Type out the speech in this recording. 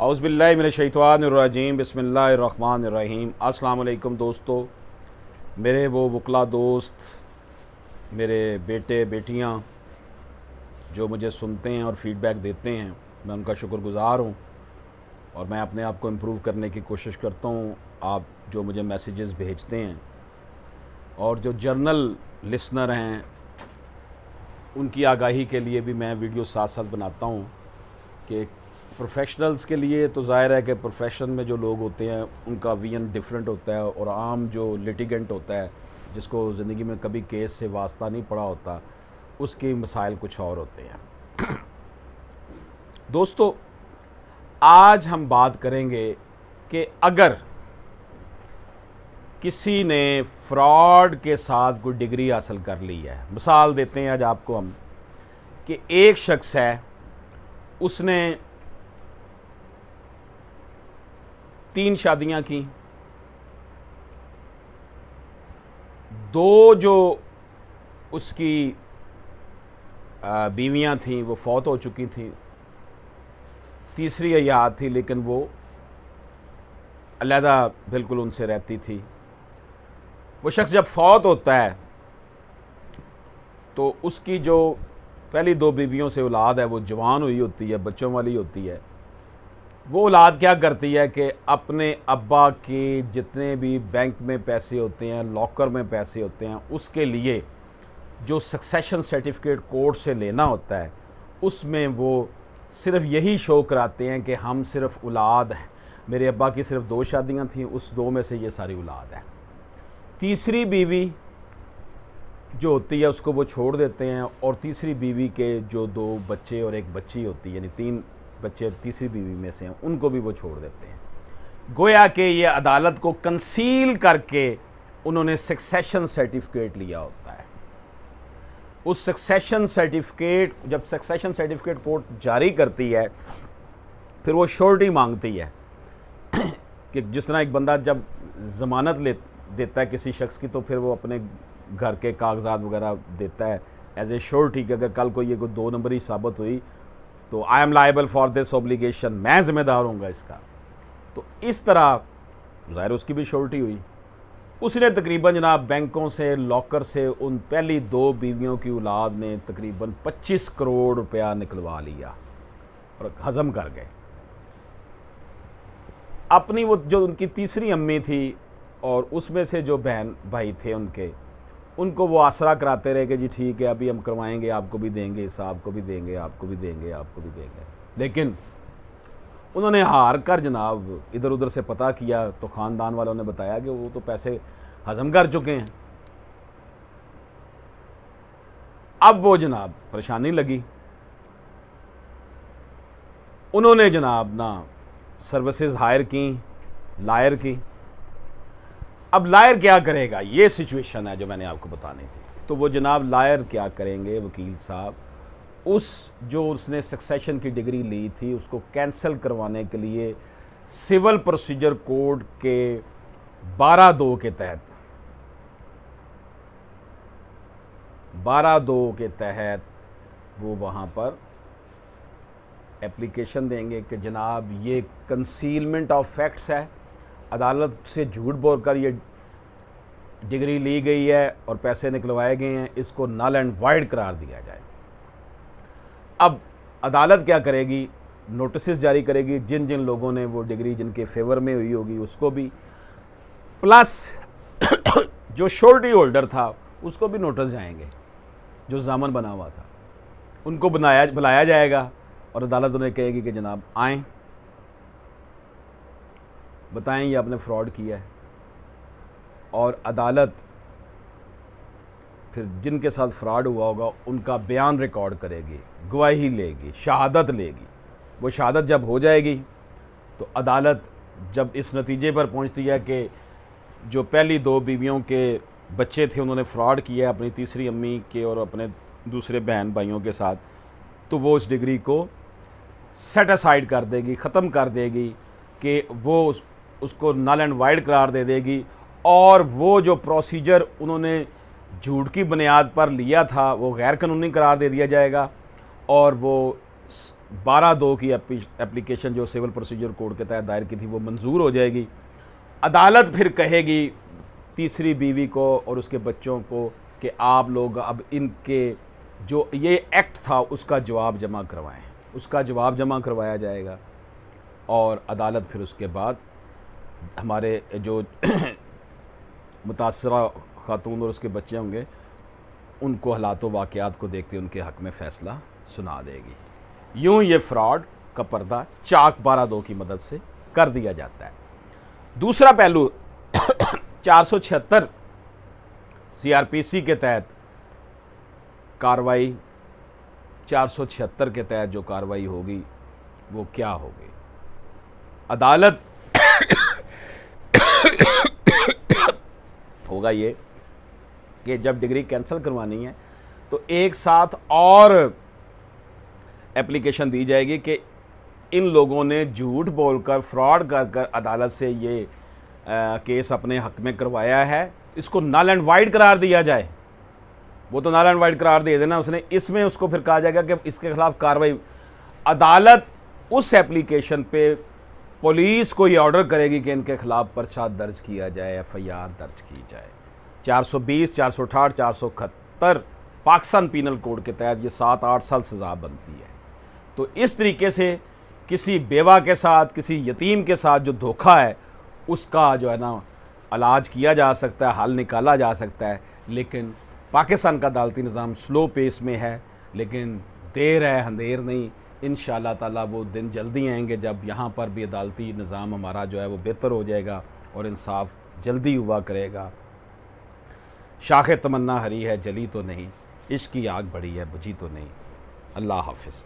औज़ुबिल्लाहि मिनश्शैतानिर्रजीम बिस्मिल्लाहिर्रहमानिर्रहीम। अस्सलाम वालेकुम दोस्तों, मेरे वो वकला दोस्त, मेरे बेटे बेटियां जो मुझे सुनते हैं और फ़ीडबैक देते हैं, मैं उनका शुक्रगुज़ार हूँ और मैं अपने आप को इम्प्रूव करने की कोशिश करता हूँ। आप जो मुझे मैसेजेस भेजते हैं और जो जर्नल लिसनर हैं उनकी आगाही के लिए भी मैं वीडियो साथ साथ बनाता हूँ कि प्रोफेशनल्स के लिए तो ज़ाहिर है कि प्रोफेशन में जो लोग होते हैं उनका विजन डिफरेंट होता है और आम जो लिटिगेंट होता है जिसको ज़िंदगी में कभी केस से वास्ता नहीं पड़ा होता उसके मसाइल कुछ और होते हैं। दोस्तों, आज हम बात करेंगे कि अगर किसी ने फ्रॉड के साथ कोई डिग्री हासिल कर ली है, मिसाल देते हैं आज आपको हम कि एक शख्स है, उसने 3 शादियां की, 2 जो उसकी बीवियां थीं वो फौत हो चुकी थीं, तीसरी हयात थी लेकिन वो अलहदा बिल्कुल उनसे रहती थी। वो शख्स जब फौत होता है तो उसकी जो पहली 2 बीवियों से औलाद है वो जवान हुई होती है, बच्चों वाली होती है। वो औलाद क्या करती है कि अपने अब्बा के जितने भी बैंक में पैसे होते हैं, लॉकर में पैसे होते हैं, उसके लिए जो सक्सेशन सर्टिफिकेट कोर्ट से लेना होता है उसमें वो सिर्फ यही शो कराते हैं कि हम सिर्फ औलाद हैं, मेरे अब्बा की सिर्फ 2 शादियां थीं, उस 2 में से ये सारी औलाद है। तीसरी बीवी जो होती है उसको वो छोड़ देते हैं और तीसरी बीवी के जो 2 बच्चे और 1 बच्ची होती है, यानी 3 बच्चे तीसरी बीवी में से हैं, उनको भी वो छोड़ देते हैं। गोया कि ये अदालत को कंसील करके उन्होंने सक्सेशन सर्टिफिकेट लिया होता है। उस सक्सेशन सर्टिफिकेट, जब सक्सेशन सर्टिफिकेट कोर्ट जारी करती है फिर वो श्योरिटी मांगती है कि जिस तरह एक बंदा जब ज़मानत देता है किसी शख्स की तो फिर वो अपने घर के कागजात वगैरह देता है एज ए श्योरिटी कि अगर कल को ये कोई 2 नंबरी साबित हुई तो I am liable for this obligation, मैं ज़िम्मेदार हूँगा इसका। तो इस तरह ज़ाहिर उसकी भी श्योरिटी हुई। उसने तकरीबन जनाब बैंकों से, लॉकर से उन पहली 2 बीवियों की औलाद ने तकरीबन 25 करोड़ रुपया निकलवा लिया और हज़म कर गए। अपनी वो जो उनकी तीसरी अम्मी थी और उसमें से जो बहन भाई थे उनको वो आसरा कराते रहे कि जी ठीक है अभी हम करवाएंगे, आपको भी देंगे, साहब को भी देंगे, आपको भी देंगे, आपको भी देंगे। लेकिन उन्होंने हार कर जनाब इधर उधर से पता किया तो ख़ानदान वालों ने बताया कि वो तो पैसे हज़म कर चुके हैं। अब वो जनाब परेशानी लगी, उन्होंने जनाब ना सर्विसेज हायर की, लायर की। अब लायर क्या करेगा, ये सिचुएशन है जो मैंने आपको बतानी थी। तो वो जनाब लायर क्या करेंगे, वकील साहब, उस जो उसने सक्सेशन की डिग्री ली थी उसको कैंसिल करवाने के लिए सिविल प्रोसीजर कोड के 12(2) के तहत 12(2) के तहत वो वहाँ पर एप्लीकेशन देंगे कि जनाब ये कंसीलमेंट ऑफ फैक्ट्स है, अदालत से झूठ बोलकर ये डिग्री ली गई है और पैसे निकलवाए गए हैं, इसको नल एंड वाइड करार दिया जाए। अब अदालत क्या करेगी, नोटिस जारी करेगी जिन जिन लोगों ने वो डिग्री जिनके फेवर में हुई होगी उसको भी, प्लस जो श्योरिटी होल्डर था उसको भी नोटिस जाएंगे, जो ज़ामन बना हुआ था उनको बुलाया जाएगा और अदालत उन्हें कहेगी कि जनाब आएँ, बताएं ये आपने फ्रॉड किया है। और अदालत फिर जिनके साथ फ्रॉड हुआ होगा उनका बयान रिकॉर्ड करेगी, गवाही लेगी, शहादत लेगी। वो शहादत जब हो जाएगी तो अदालत जब इस नतीजे पर पहुंचती है कि जो पहली 2 बीवियों के बच्चे थे उन्होंने फ्रॉड किया अपनी तीसरी अम्मी के और अपने दूसरे बहन भाइयों के साथ, तो वो उस डिग्री को सेट असाइड कर देगी, ख़त्म कर देगी कि वो उसको नल एंड वाइड करार दे देगी और वो जो प्रोसीजर उन्होंने झूठ की बुनियाद पर लिया था वो गैर कानूनी करार दे दिया जाएगा और वो 12(2) की एप्लीकेशन जो सिविल प्रोसीजर कोड के तहत दायर की थी वो मंजूर हो जाएगी। अदालत फिर कहेगी तीसरी बीवी को और उसके बच्चों को कि आप लोग अब इनके जो ये एक्ट था उसका जवाब जमा करवाएं। उसका जवाब जमा करवाया जाएगा और अदालत फिर उसके बाद हमारे जो मुतासरा खातून और उसके बच्चे होंगे उनको हालात वाक़यात को देखते उनके हक़ में फ़ैसला सुना देगी। यूँ ये फ्रॉड का पर्दा चाक 12(2) की मदद से कर दिया जाता है। दूसरा पहलू 476 CRPC के तहत कार्रवाई, 476 के तहत जो कार्रवाई होगी वो क्या होगी? अदालत होगा ये कि जब डिग्री कैंसिल करवानी है तो एक साथ और एप्लीकेशन दी जाएगी कि इन लोगों ने झूठ बोलकर फ्रॉड कर अदालत से ये केस अपने हक में करवाया है, इसको नल एंड वाइड करार दिया जाए। वो तो नल एंड वाइड करार दे देना उसने, इसमें उसको फिर कहा जाएगा कि इसके खिलाफ कार्रवाई। अदालत उस एप्लीकेशन पे पुलिस को ये ऑर्डर करेगी कि इनके खिलाफ पर्चा दर्ज किया जाए, FIR दर्ज की जाए। 420, 468, 471 पाकिस्तान पीनल कोड के तहत ये 7-8 साल सज़ा बनती है। तो इस तरीके से किसी बेवा के साथ, किसी यतीम के साथ जो धोखा है उसका जो है ना इलाज किया जा सकता है, हल निकाला जा सकता है। लेकिन पाकिस्तान का अदालती निज़ाम स्लो पेस में है, लेकिन देर है अंधेर नहीं। इंशाअल्लाह ताला वो दिन जल्दी आएंगे जब यहाँ पर भी अदालती निज़ाम हमारा जो है वो बेहतर हो जाएगा और इंसाफ जल्दी हुआ करेगा। शाख तमन्ना हरी है जली तो नहीं, इश्क की आग बढ़ी है बुझी तो नहीं। अल्लाह हाफिज़।